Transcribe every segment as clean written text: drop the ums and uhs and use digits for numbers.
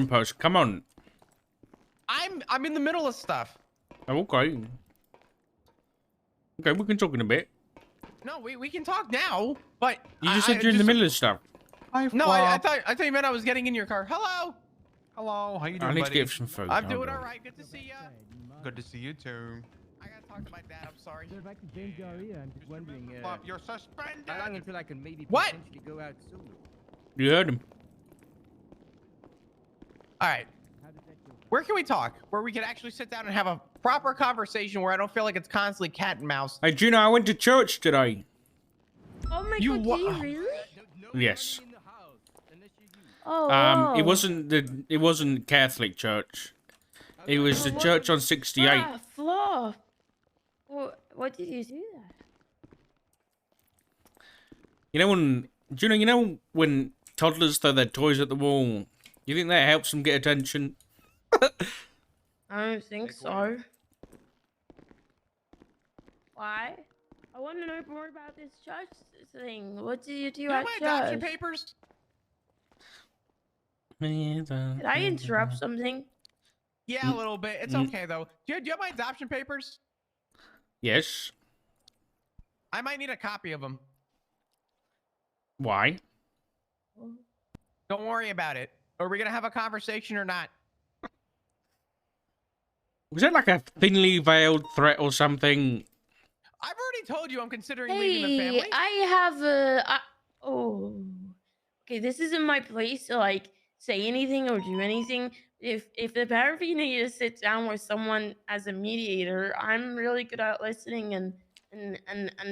different person. Come on. I'm in the middle of stuff. Oh, okay. Okay, we can talk in a bit. No, we can talk now, but You just said you're in the middle of stuff. No, I thought you meant I was getting in your car. Hello. Hello, how you I doing, need buddy? to get some food. I'm doing all right. Good to see ya. Good to see you too. I gotta talk to my dad. I'm sorry. So if I could change area, I'm just wondering, You're suspended. how long until I can maybe What? potentially go out solo? You heard him. All right. How does that go? Where can we talk? Where we can actually sit down and have a proper conversation where I don't feel like it's constantly cat and mouse. Hey, do you know I went to church today? Oh my You god, wa- do you really? Yes. Oh, It wasn't Catholic church. It was the church on 68. Fluff. What did you do that? You know when toddlers throw their toys at the wall? You think that helps them get attention? I don't think so. Why? I want to know more about this church thing. What did you do You know at my adoption church? papers? Did I interrupt something? Yeah, a little bit. It's okay though. Do you have my adoption papers? Yes. I might need a copy of them. Why? Don't worry about it. Are we gonna have a conversation or not? Was that like a thinly veiled threat or something? I've already told you I'm considering leaving the family. I have a. Oh. Okay, this isn't my place to like say anything or do anything. If the pair of you need to sit down with someone as a mediator, I'm really good at listening and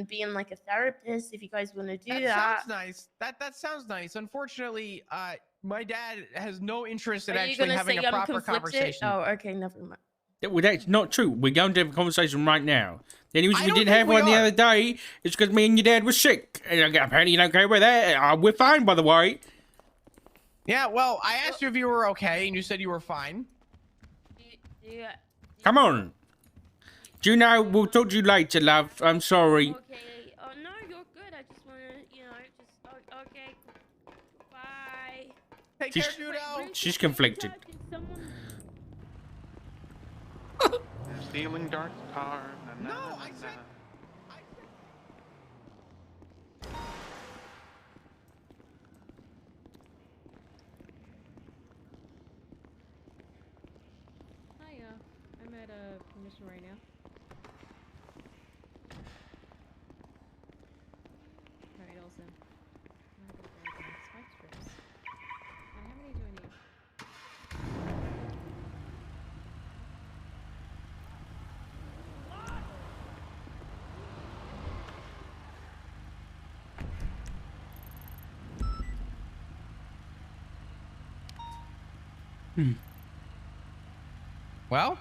being like a therapist. If you guys want to do that. Sounds nice. That sounds nice. Unfortunately, my dad has no interest in Are you actually gonna having say a I'm proper conflicted? conversation. Oh, okay, never mind. Well, that's not true. We're going to have a conversation right now. The only reason I we don't didn't think have we one the are. other day is because me and your dad were sick. And apparently you don't care about that. We're fine, by the way. Yeah, well, I asked you if you were okay, and you said you were fine. Come on. Do you know, we'll talk to you later, love. I'm sorry. Okay. Oh no, you're good. I just want to, okay. Bye. Take She's- care, Judo. She's conflicted. Stealing dark car. No, I said. Hi, I'm at a permission right now. Alright, Olsen. I'm gonna go with the spike strips. How many do I need? Well,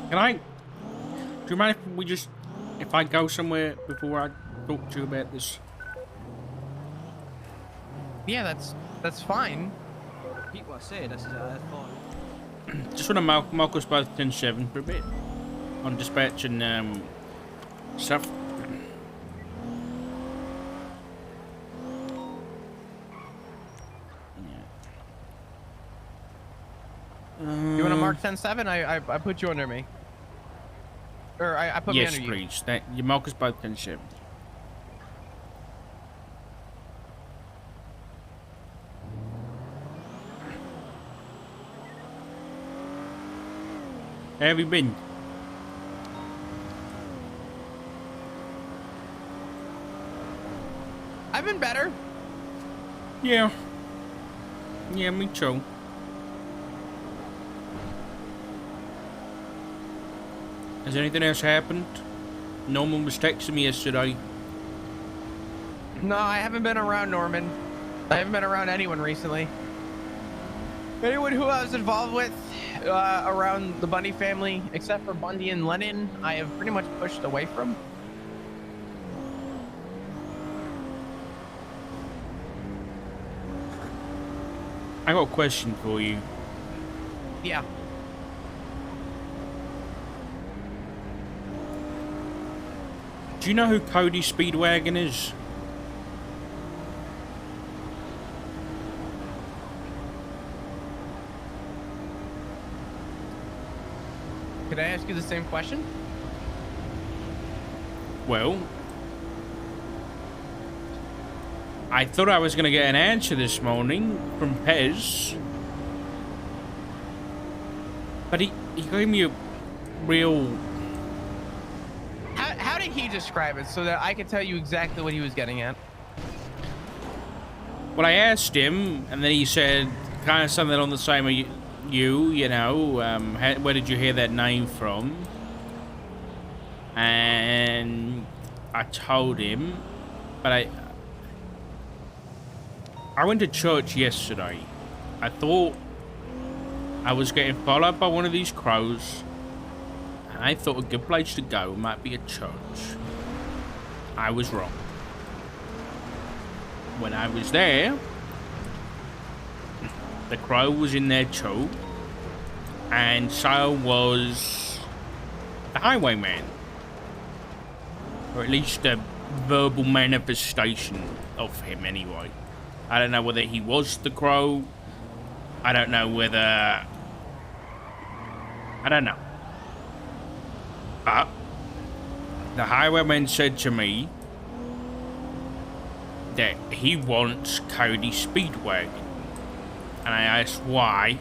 Can I? Do you mind if I go somewhere before I talk to you about this? yeah, that's fine. Repeat what I said, that's fine. Just want to mark us both 10-7 for a bit. On dispatching, stuff. You want to mark 10-7? I put you under me. Or I put Yes, me under you. please. You mark us both 10-7. How have you been? I've been better. Yeah. Yeah, me too. Has anything else happened? Norman was texting me yesterday. No, I haven't been around Norman. I haven't been around anyone recently. Anyone who I was involved with around the Bundy family, except for Bundy and Lennon, I have pretty much pushed away from. I got a question for you. Yeah. Do you know who Cody Speedwagon is? Could I ask you the same question? Well, I thought I was going to get an answer this morning from Pez. But he gave me a real... How did he describe it so that I could tell you exactly what he was getting at? Well, I asked him, and then he said kind of something on the same of you know, where did you hear that name from? And I told him, but I went to church yesterday. I thought I was getting followed by one of these crows, and I thought a good place to go might be a church. I was wrong. When I was there, the crow was in there too, and so was the highwayman, or at least a verbal manifestation of him anyway. I don't know whether he was the crow. I don't know whether... I don't know. But the highwayman said to me that he wants Cody Speedwagon. And I asked why.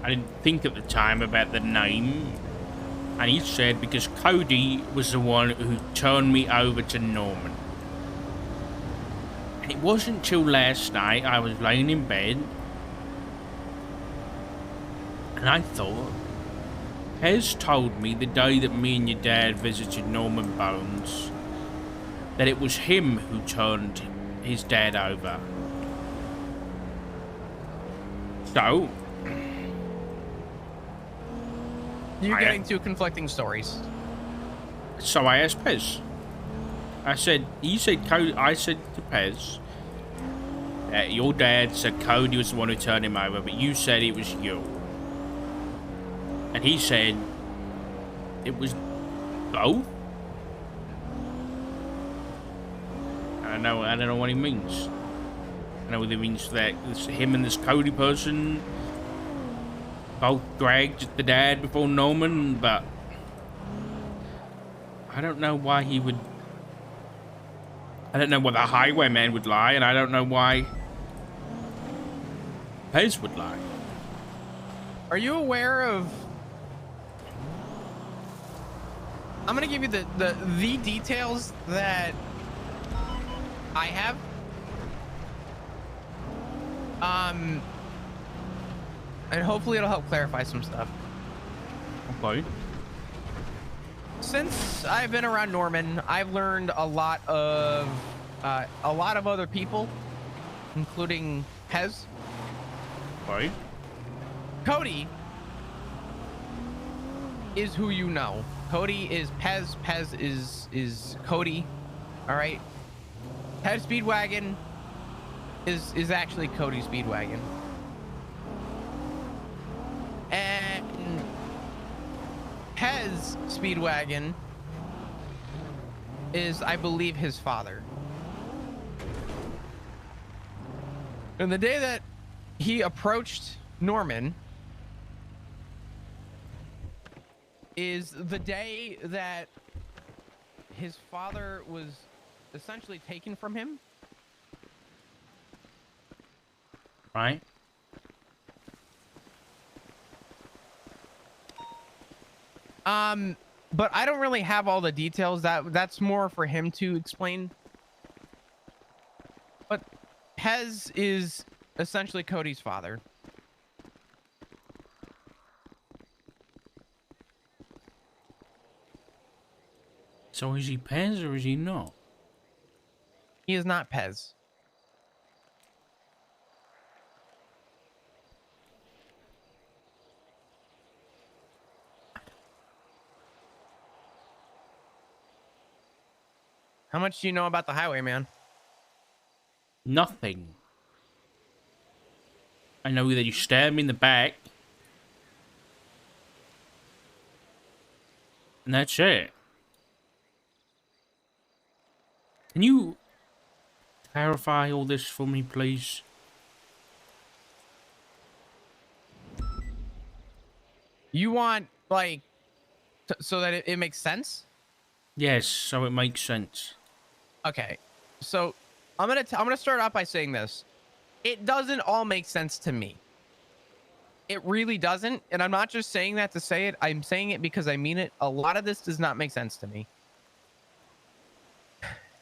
I didn't think at the time about the name. And he said because Cody was the one who turned me over to Norman. And it wasn't till last night I was laying in bed and I thought, Hez told me the day that me and your dad visited Norman Bones that it was him who turned his dad over. So, You're getting two conflicting stories. So I asked Pez. I said Cody. I said to Pez that your dad said Cody was the one who turned him over, but you said it was you. And he said it was both. I don't know what he means. I know he means that him and this Cody person both dragged the dad before Norman, but I don't know why he would. I don't know why the highwayman would lie, and I don't know why Pez would lie. Are you aware of... I'm gonna give you the details that I have. And hopefully it'll help clarify some stuff. Okay. Since I've been around Norman, I've learned a lot of other people, including Pez. Okay. Cody is who you know. Cody is Pez. Pez is Cody. All right. Pez Speedwagon is actually Cody Speedwagon. And Pez Speedwagon is, I believe, his father. And the day that he approached Norman is the day that his father was essentially taken from him. Right. But I don't really have all the details. That's more for him to explain. But Pez is essentially Cody's father. So is he Pez or is he not? He is not Pez. How much do you know about the highwayman? Nothing. I know that you stabbed me in the back. And that's it. Can you clarify all this for me, please? You want like so that it makes sense? Yes, so it makes sense. Okay. So I'm gonna start off by saying this. It doesn't all make sense to me. It really doesn't, and I'm not just saying that to say it. I'm saying it because I mean it. A lot of this does not make sense to me.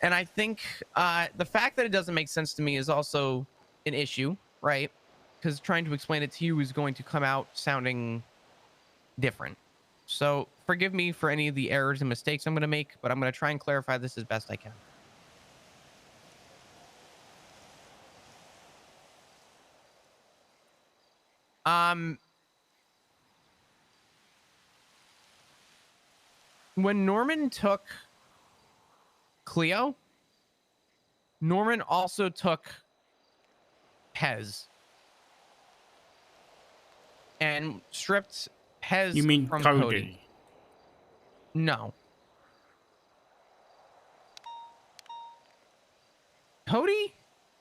And I think the fact that it doesn't make sense to me is also an issue, right? Because trying to explain it to you is going to come out sounding different. So forgive me for any of the errors and mistakes I'm going to make, but I'm going to try and clarify this as best I can. Um, when Norman took Cleo, Norman also took Pez and stripped Pez You mean from Cody? Cody. No. Cody?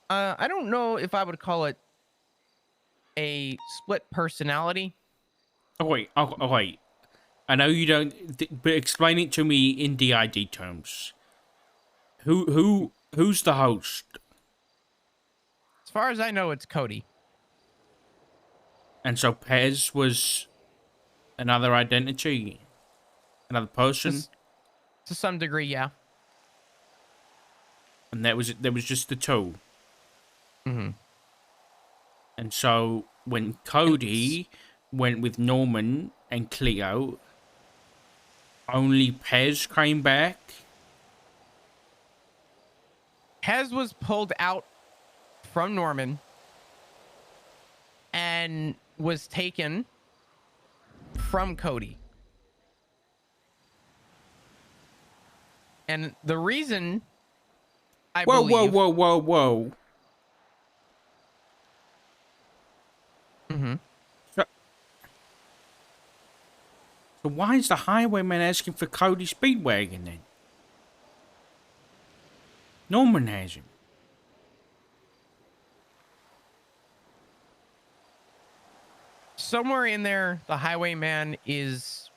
I don't know if I would call it a split personality. Oh wait, oh wait. I know you don't, but explain it to me in DID terms. Who's the host? As far as I know, it's Cody. And so Pez was another identity, another person, To some degree, yeah. and there was just the two. Mm-hmm. And so when Cody went with Norman and Cleo, only Pez came back. Pez was pulled out from Norman and was taken from Cody. And the reason I Whoa, believe... whoa. Mm-hmm. So why is the highwayman asking for Cody Speedwagon then? Norman has him. Somewhere in there, the highwayman is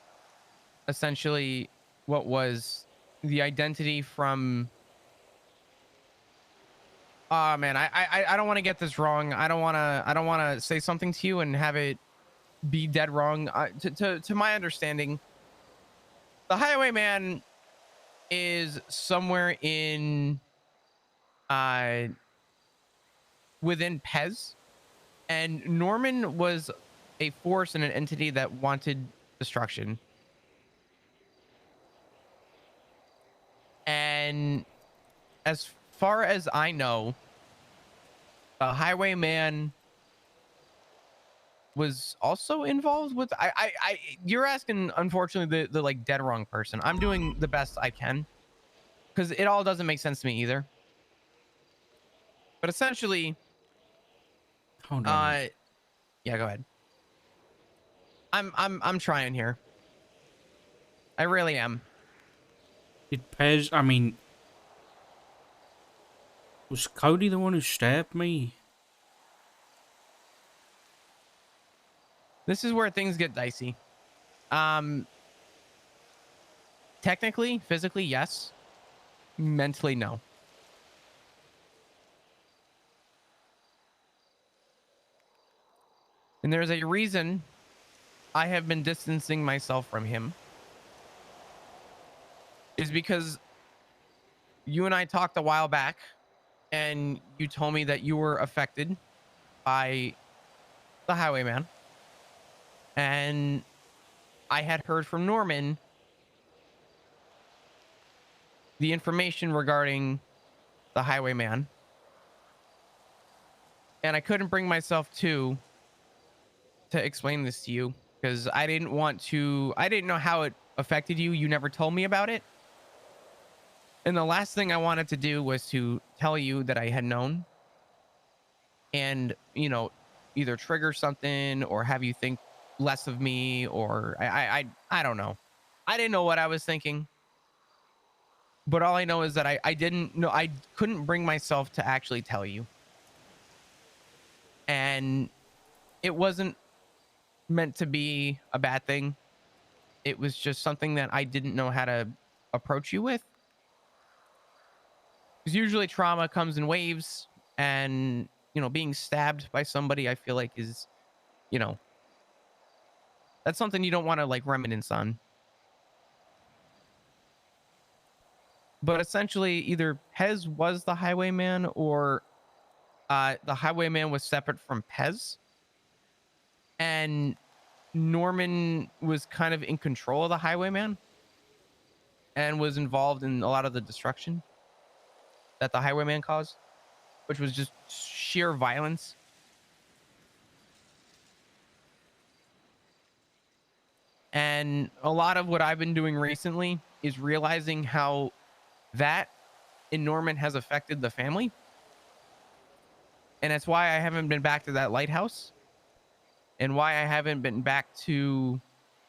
essentially what was the identity from... Oh man, I don't want to get this wrong. I don't want to say something to you and have it be dead wrong. To my understanding, the highwayman is somewhere in within Pez, and Norman was a force and an entity that wanted destruction. And as far as I know, the highwayman was also involved with... You're asking, unfortunately, the like dead wrong person. I'm doing the best I can because it all doesn't make sense to me either. But essentially, Hold on. yeah, go ahead. I'm trying here. I really am. Did Pez, I mean, was Cody the one who stabbed me? This is where things get dicey. Technically, physically, yes. Mentally, no. And there's a reason I have been distancing myself from him. Is because you and I talked a while back and you told me that you were affected by the highwayman. And I had heard from Norman the information regarding the highwayman. And I couldn't bring myself to explain this to you because I didn't know how it affected you. You never told me about it. And the last thing I wanted to do was to tell you that I had known and, you know, either trigger something or have you think less of me, or I don't know. I didn't know what I was thinking. But all I know is that I didn't know, I couldn't bring myself to actually tell you. And it wasn't meant to be a bad thing. It was just something that I didn't know how to approach you with. Because usually trauma comes in waves, and, you know, being stabbed by somebody, I feel like is, you know, that's something you don't want to like reminisce on. But essentially, either Pez was the highwayman, or the highwayman was separate from Pez, and Norman was kind of in control of the highwayman and was involved in a lot of the destruction that the highwayman caused, which was just sheer violence. And a lot of what I've been doing recently is realizing how that in Norman has affected the family. And that's why I haven't been back to that lighthouse, and why I haven't been back to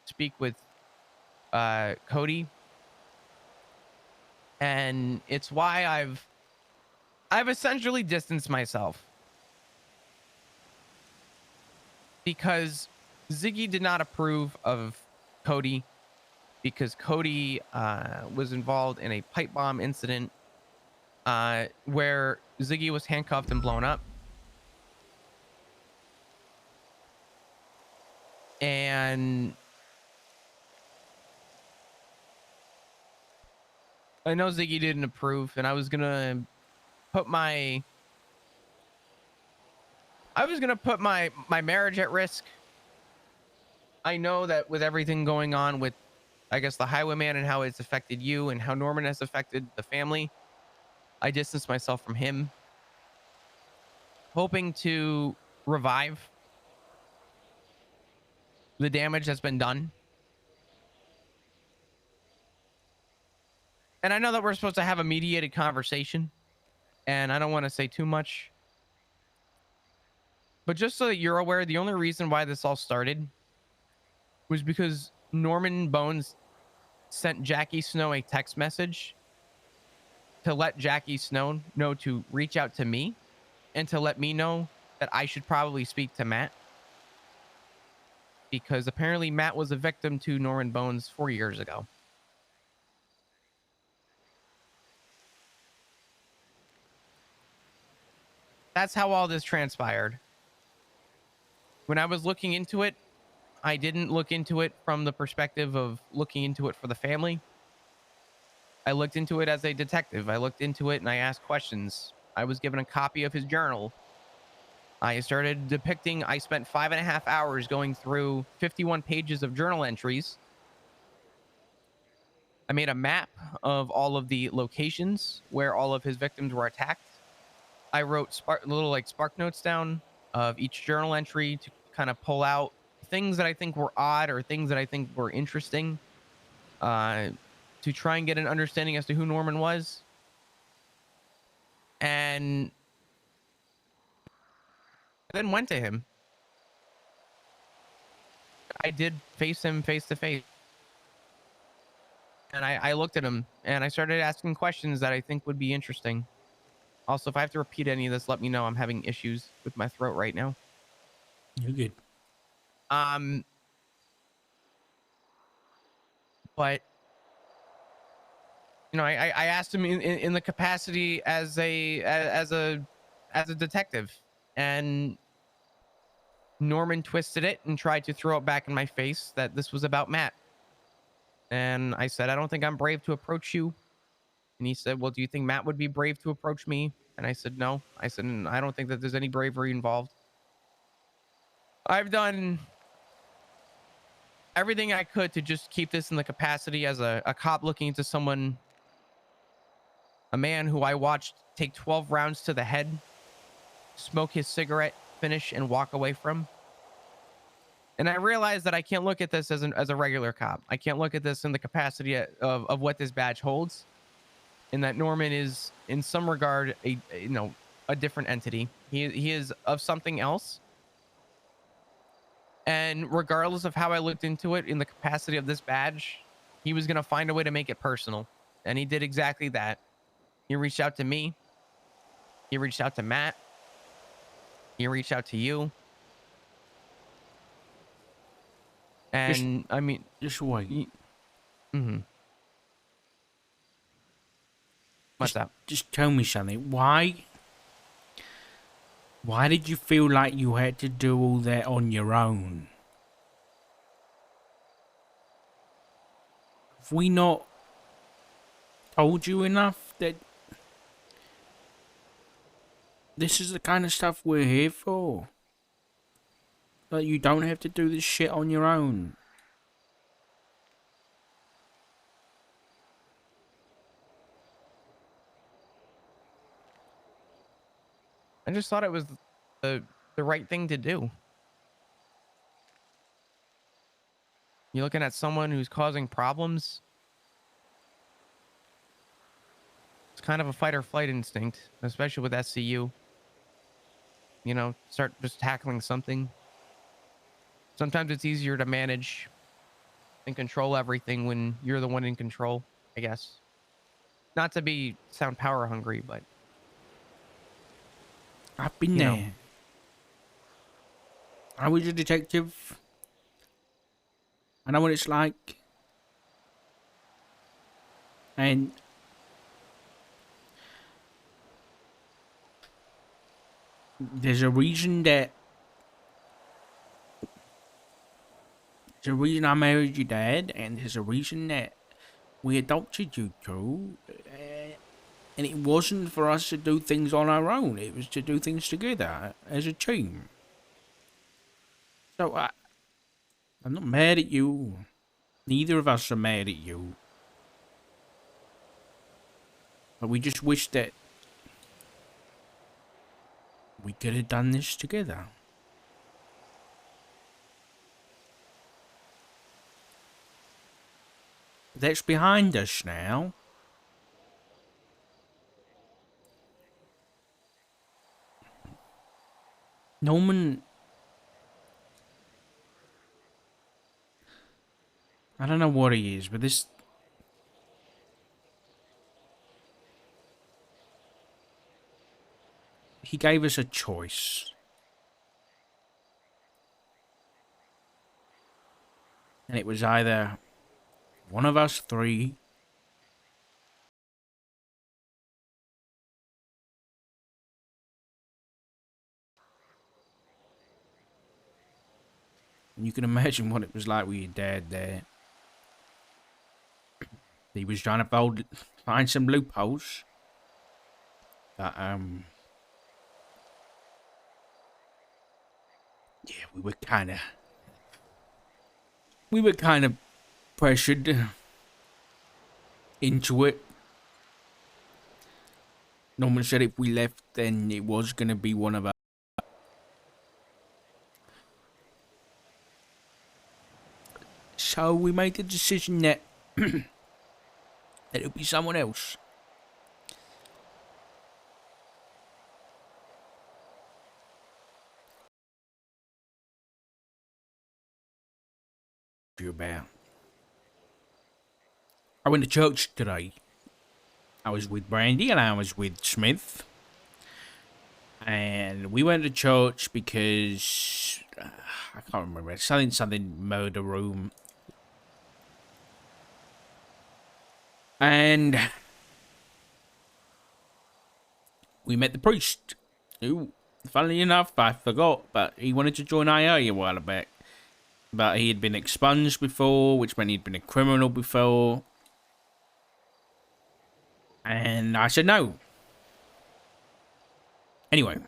speak with Cody. And it's why I've essentially distanced myself, because Ziggy did not approve of Cody, because Cody was involved in a pipe bomb incident where Ziggy was handcuffed and blown up. And I know Ziggy didn't approve, and I was gonna put my marriage at risk. I know that with everything going on with, I guess, the highwayman and how it's affected you and how Norman has affected the family, I distanced myself from him, hoping to revive the damage that's been done. And I know that we're supposed to have a mediated conversation, and I don't want to say too much, but just so that you're aware, the only reason why this all started was because Norman Bones sent Jackie Snow a text message to let Jackie Snow know to reach out to me, and to let me know that I should probably speak to Matt, because apparently Matt was a victim to Norman Bones 4 years ago. That's how all this transpired. When I was looking into it, I didn't look into it from the perspective of looking into it for the family. I looked into it as a detective. I looked into it and I asked questions. I was given a copy of his journal. I started depicting, I spent 5.5 hours going through 51 pages of journal entries. I made a map of all of the locations where all of his victims were attacked. I wrote little like spark notes down of each journal entry to kind of pull out things that I think were odd or things that I think were interesting, to try and get an understanding as to who Norman was. And then went to him. I did face him face to face. And I looked at him and I started asking questions that I think would be interesting. Also, if I have to repeat any of this, let me know. I'm having issues with my throat right now. You're good. But you know, I asked him in the capacity as a detective, and Norman twisted it and tried to throw it back in my face that this was about Matt. And I said, I don't think I'm brave to approach you. And he said, well, do you think Matt would be brave to approach me? And I said, no. I said, I don't think that there's any bravery involved. I've done everything I could to just keep this in the capacity as a cop looking into someone, a man who I watched take 12 rounds to the head, smoke his cigarette, finish, and walk away from. And I realized that I can't look at this as a regular cop. I can't look at this in the capacity of what this badge holds, and that Norman is in some regard a different entity. He is of something else. And regardless of how I looked into it in the capacity of this badge, he was going to find a way to make it personal. And he did exactly that. He reached out to me. He reached out to Matt. He reached out to you. And I mean, Just wait. mm-hmm. What's up? Just tell me something. Why did you feel like you had to do all that on your own? Have we not told you enough that this is the kind of stuff we're here for? That you don't have to do this shit on your own. I just thought it was the right thing to do. You're looking at someone who's causing problems. It's kind of a fight or flight instinct, especially with SCU. You know, start just tackling something. Sometimes it's easier to manage and control everything when you're the one in control, I guess. Not to sound power hungry, but I've been You know. there. I was a detective. I know what it's like. And there's a reason I married your dad, and there's a reason that we adopted you two. And it wasn't for us to do things on our own. It was to do things together as a team. So I'm not mad at you. Neither of us are mad at you. But we just wish that we could have done this together. That's behind us now. Norman, I don't know what he is, but he gave us a choice. And it was either one of us three and you can imagine what it was like with your dad there. He was trying to find some loopholes. But, yeah, we were kind of pressured into it. Norman said if we left, then it was going to be one of us. So we made the decision that that it would be someone else. You about? I went to church today. I was with Brandy and I was with Smith. And we went to church because I can't remember, something murder room. And we met the priest, who, funnily enough, I forgot, but he wanted to join IA a while back. But he had been expunged before, which meant he'd been a criminal before. And I said no. Anyway.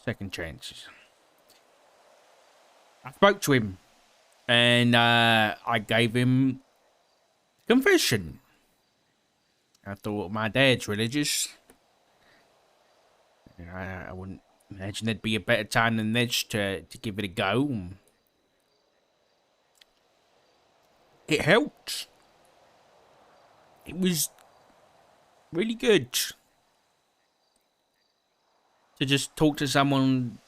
Second chances. I spoke to him. And I gave him confession. I thought my dad's religious. I wouldn't imagine there'd be a better time than this to give it a go. It helped. It was really good to just talk to someone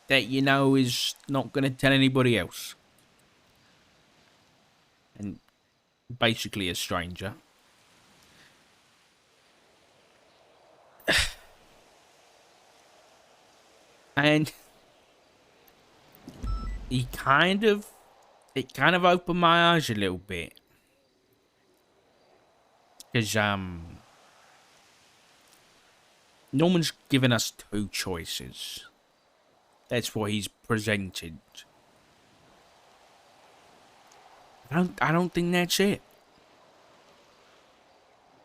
that you know is not going to tell anybody else. And basically a stranger. And it kind of opened my eyes a little bit. Because, Norman's given us two choices. That's what he's presented. I don't think that's it.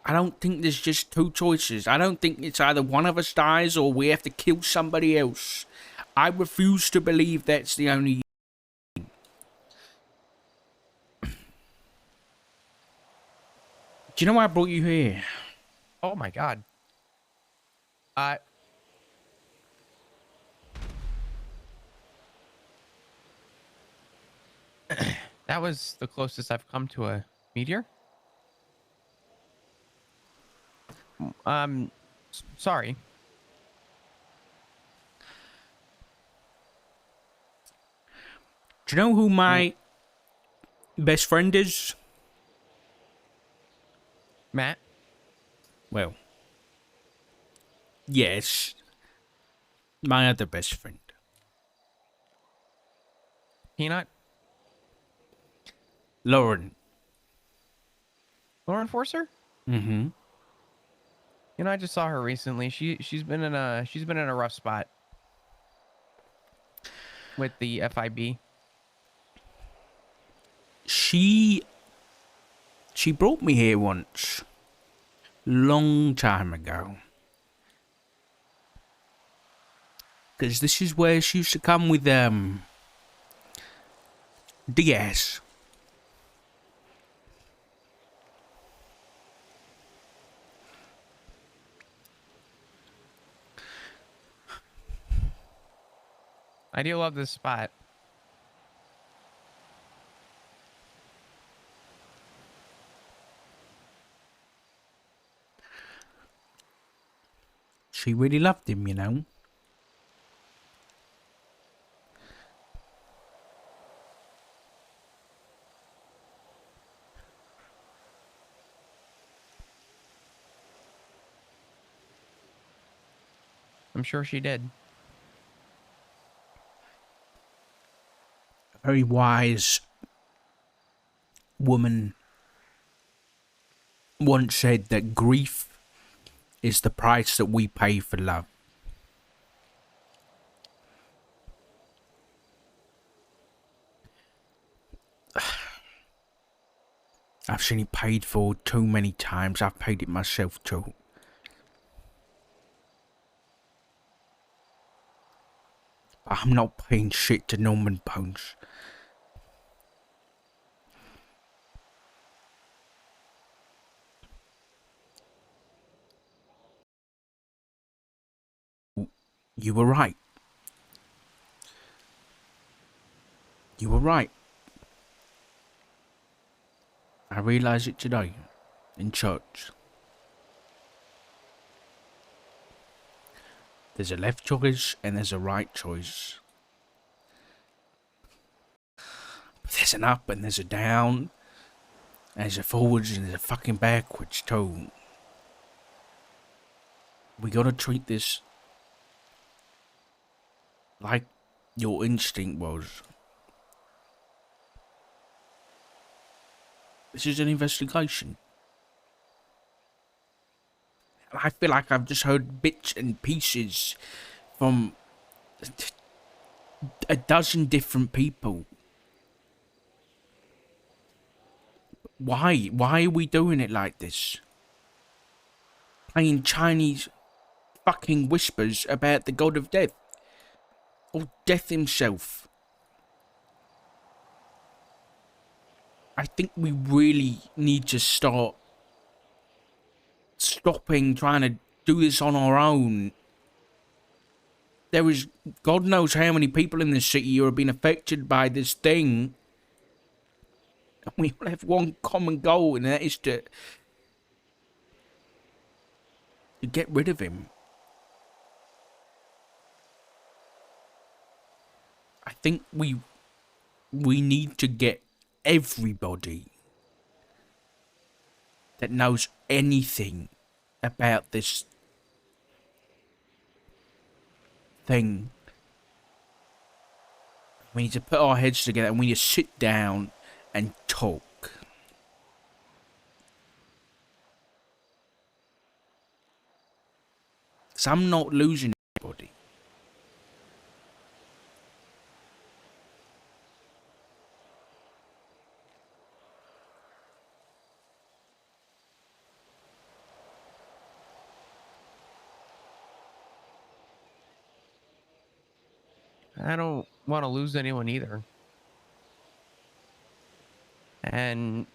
I don't think there's just two choices. I don't think it's either one of us dies or we have to kill somebody else. I refuse to believe that's the only... Do you know why I brought you here? Oh my god. That was the closest I've come to a meteor. Sorry. Do you know who my best friend is? Matt? Well, yes. My other best friend. Peanut? Lauren. Lauren Forcer? Mm-hmm. You know, I just saw her recently. She's been in a rough spot with the FIB. She brought me here once. Long time ago. Because this is where she used to come with, Diaz. I do love this spot. She really loved him, you know. I'm sure she did. A very wise woman once said that grief is the price that we pay for love. I've seen it paid for too many times. I've paid it myself too. I'm not paying shit to Norman Bones. You were right. You were right. I realise it today, in church. There's a left choice and there's a right choice. But there's an up and there's a down. There's a forwards and there's a fucking backwards too. We gotta treat this like your instinct was. This is an investigation. I feel like I've just heard bits and pieces from a dozen different people. Why? Why are we doing it like this? Playing Chinese fucking whispers about the god of death. Or death himself. I think we really need to start stopping trying to do this on our own. There is God knows how many people in this city who have been affected by this thing. And we all have one common goal, and that is to get rid of him. I think we need to get everybody that knows anything about this thing. We need to put our heads together and we need to sit down and talk. Because I'm not losing anybody. I don't want to lose anyone either. And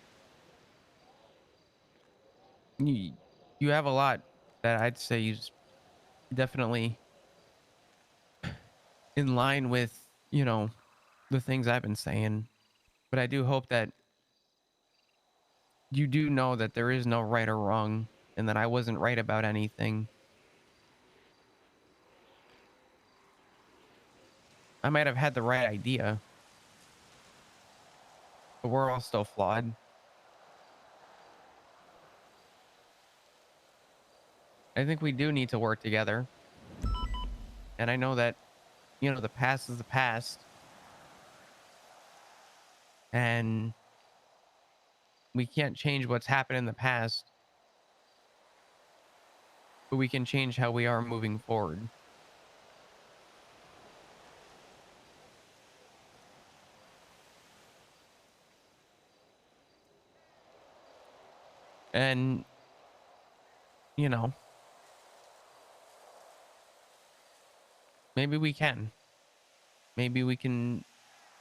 you have a lot that I'd say is definitely in line with, you know, the things I've been saying. But I do hope that you do know that there is no right or wrong and that I wasn't right about anything. I might have had the right idea, but we're all still flawed. I think we do need to work together. And I know that, you know, the past is the past. And we can't change what's happened in the past, but we can change how we are moving forward. And, you know, maybe we can. Maybe we can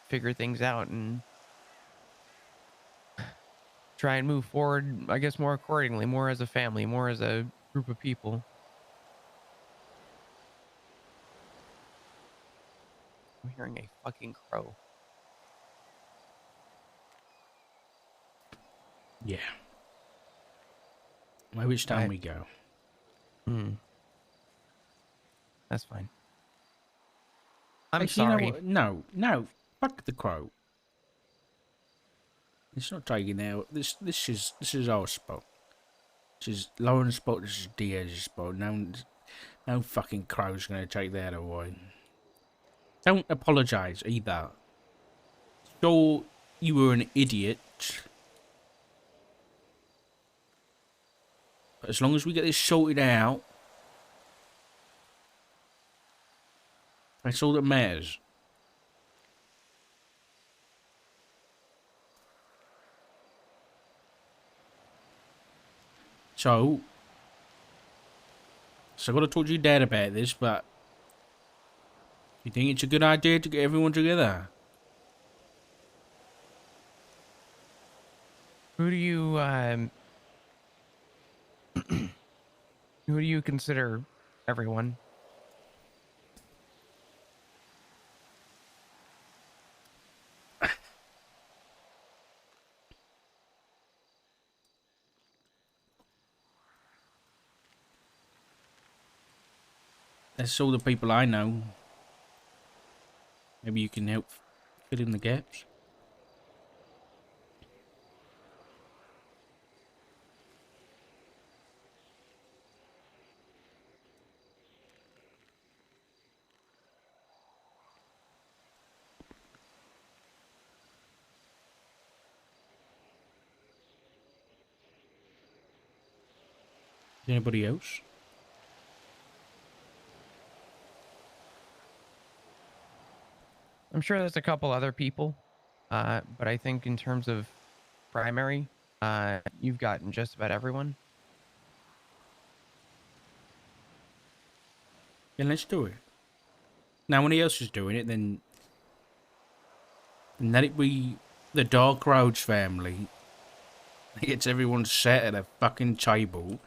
figure things out and try and move forward, I guess, more accordingly, more as a family, more as a group of people. I'm hearing a fucking crow. Yeah. Maybe it's time Right. we go. That's fine. I'm Actually, you know sorry. what? No. Fuck the crow. It's not taking out. This is our spot. This is Lauren's spot. This is Diaz's spot. No fucking crow's gonna take that away. Don't apologise either. Sure, you were an idiot. But as long as we get this sorted out, that's all that matters. So I got to talk to your dad about this, but you think it's a good idea to get everyone together? Who do you who do you consider everyone? That's all the people I know. Maybe you can help fill in the gaps. Anybody else? I'm sure there's a couple other people, but I think in terms of primary, you've gotten just about everyone. Then let's do it. Now, when else is doing it, then let it be the Dark Roads family. It gets everyone sat at a fucking table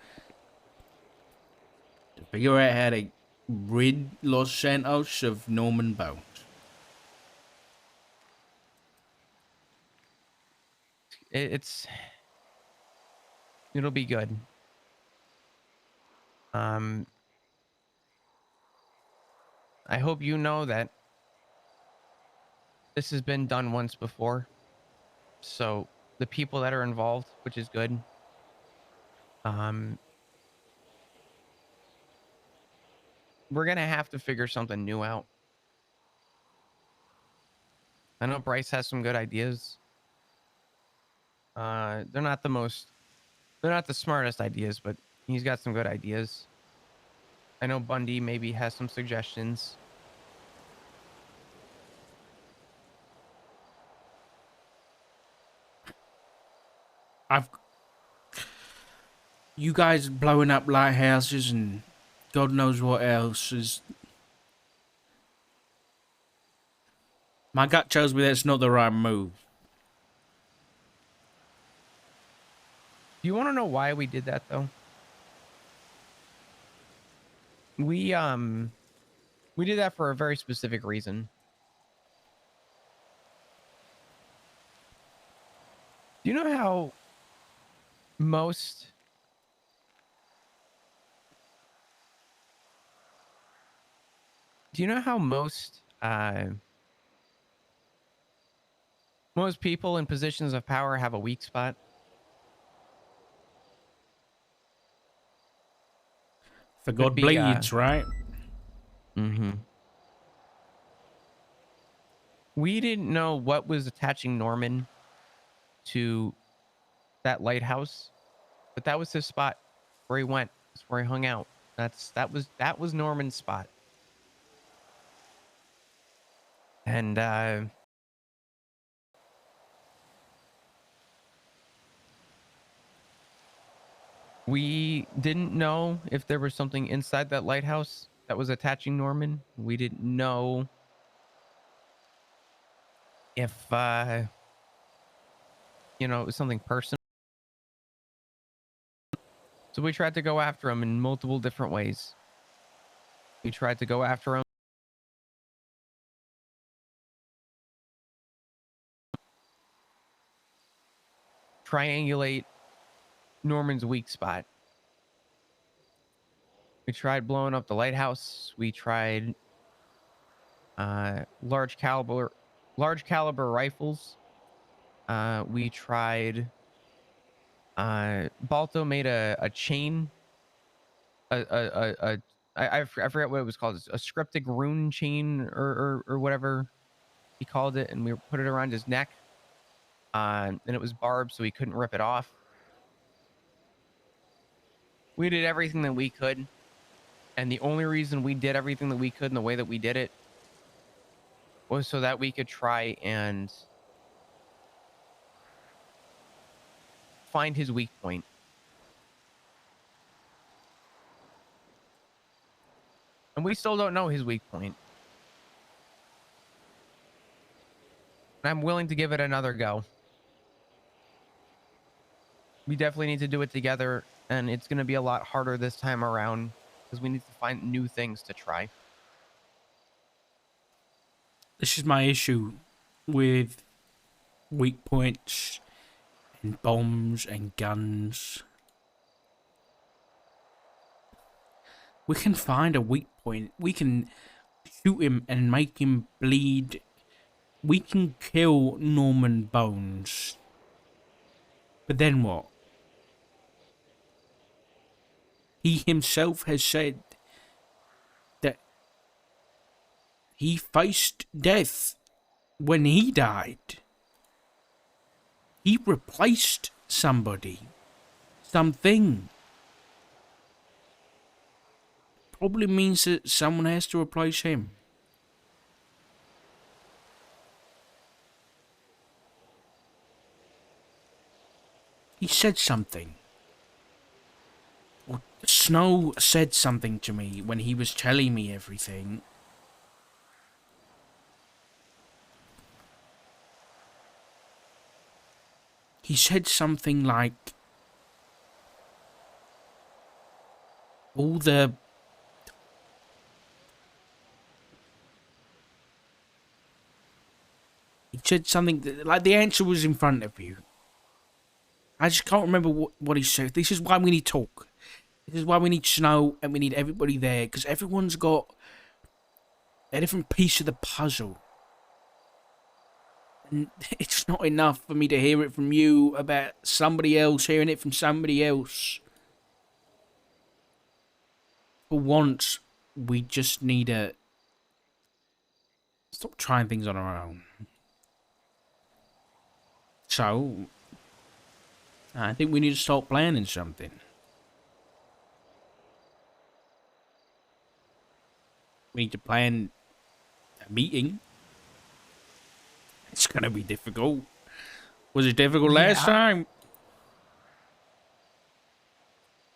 to figure out how to rid Los Santos of Norman Bones. It'll be good. I hope you know that this has been done once before. So the people that are involved, which is good, Um, we're gonna have to figure something new out. I know Bryce has some good ideas. They're not the smartest ideas, but he's got some good ideas. I know Bundy maybe has some suggestions. You guys blowing up lighthouses and God knows what else is. My gut tells me that's not the right move. Do you want to know why we did that though? We did that for a very specific reason. Do you know how most most people in positions of power have a weak spot? For Could God be bleeds, right? mm-hmm. We didn't know what was attaching Norman to that lighthouse, but that was his spot where he went. That's where he hung out. That was Norman's spot. And we didn't know if there was something inside that lighthouse that was attaching Norman. We didn't know if it was something personal. So we tried to go after him in multiple different ways. We tried to go after him. Triangulate Norman's weak spot. We tried blowing up the lighthouse. We tried large caliber rifles. We tried Balto made a chain. I forget what it was called. A scriptic rune chain or whatever he called it, and we put it around his neck. And it was barbed, so he couldn't rip it off. We did everything that we could, and the only reason we did everything that we could in the way that we did it was so that we could try and find his weak point. And we still don't know his weak point. And I'm willing to give it another go. We definitely need to do it together, and it's going to be a lot harder this time around because we need to find new things to try. This is my issue with weak points and bombs and guns. We can find a weak point. We can shoot him and make him bleed. We can kill Norman Bones. But then what? He himself has said that he faced death when he died. He replaced somebody. Something. Probably means that someone has to replace him. He said something. Or Snow said something to me when he was telling me everything. He said something like, all the... He said something like the answer was in front of you. I just can't remember what he said. This is why we need talk. This is why we need Snow and we need everybody there. Because everyone's got a different piece of the puzzle. And it's not enough for me to hear it from you about somebody else hearing it from somebody else. For once, we just need to stop trying things on our own. So, I think we need to start planning something. We need to plan a meeting. It's gonna be difficult. Was it difficult last Yeah. time?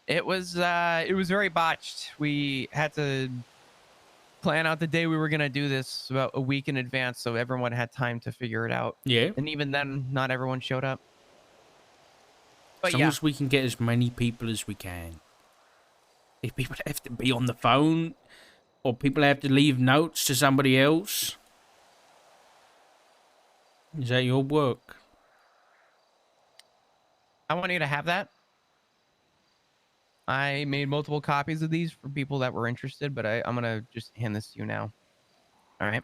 It was very botched. We had to plan out the day we were gonna do this about a week in advance, so everyone had time to figure it out. Yeah. And even then, not everyone showed up. But As long yeah, as we can get as many people as we can. If people have to be on the phone, or people have to leave notes to somebody else, is that your work? I want you to have that. I made multiple copies of these for people that were interested, but I'm gonna just hand this to you now. All right.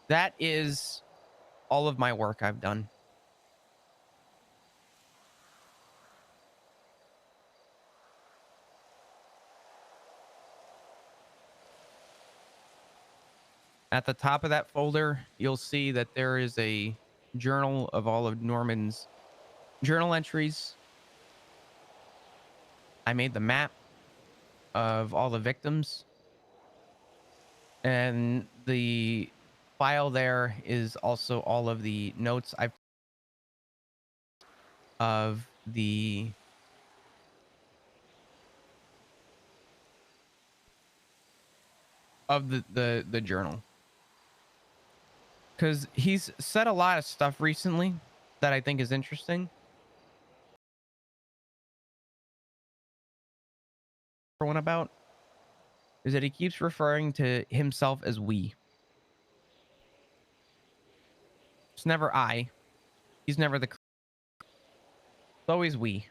That is all of my work I've done. At the top of that folder, you'll see that there is a journal of all of Norman's journal entries. I made the map of all the victims. And the file there is also all of the notes I've of the the journal. Because he's said a lot of stuff recently that I think is interesting. For one about is that he keeps referring to himself as we. It's never I. He's never it's always we.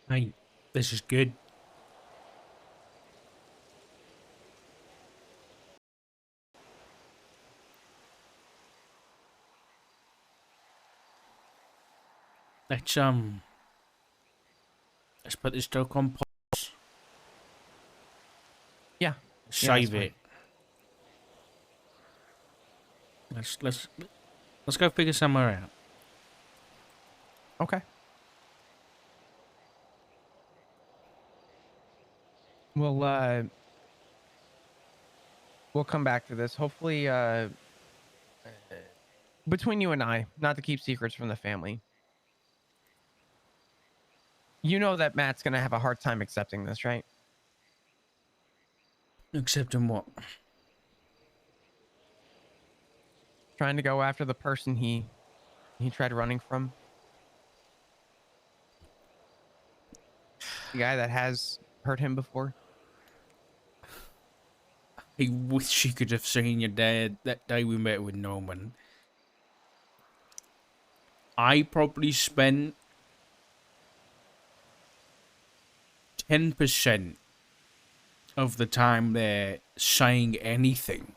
Hey, this is good. Let's put this stuff on pause. Yeah. Save fine. it. Let's go figure somewhere out. Okay. We'll come back to this. Hopefully between you and I, not to keep secrets from the family. You know that Matt's going to have a hard time accepting this, right? Accepting what? Trying to go after the person he tried running from. The guy that has hurt him before. I wish you could have seen your dad that day we met with Norman. I probably spent 10% of the time there saying anything.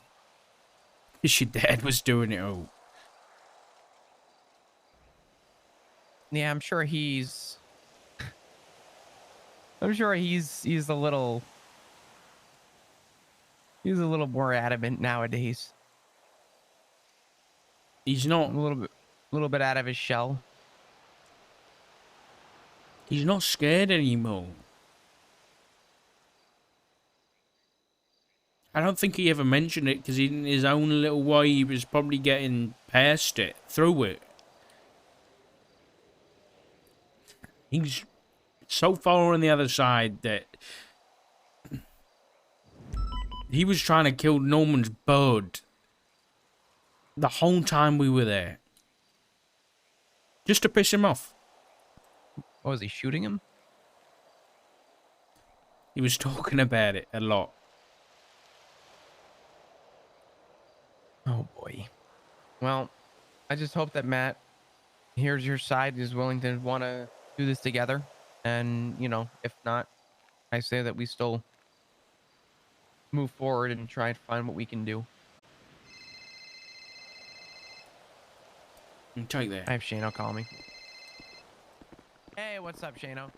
Because your dad was doing it all. Yeah, I'm sure he's a little more adamant nowadays. He's A not little bit out of his shell. He's not scared anymore. I don't think he ever mentioned it because in his own little way he was probably getting past it, through it. He's so far on the other side that he was trying to kill Norman's bird the whole time we were there. Just to piss him off. Oh, is he shooting him? He was talking about it a lot. Oh boy. Well, I just hope that Matt hears your side, is willing to want to do this together. And, you know, if not, I say that we still move forward and try and find what we can do. You take that. I have Shano call me. Hey, what's up, Shano?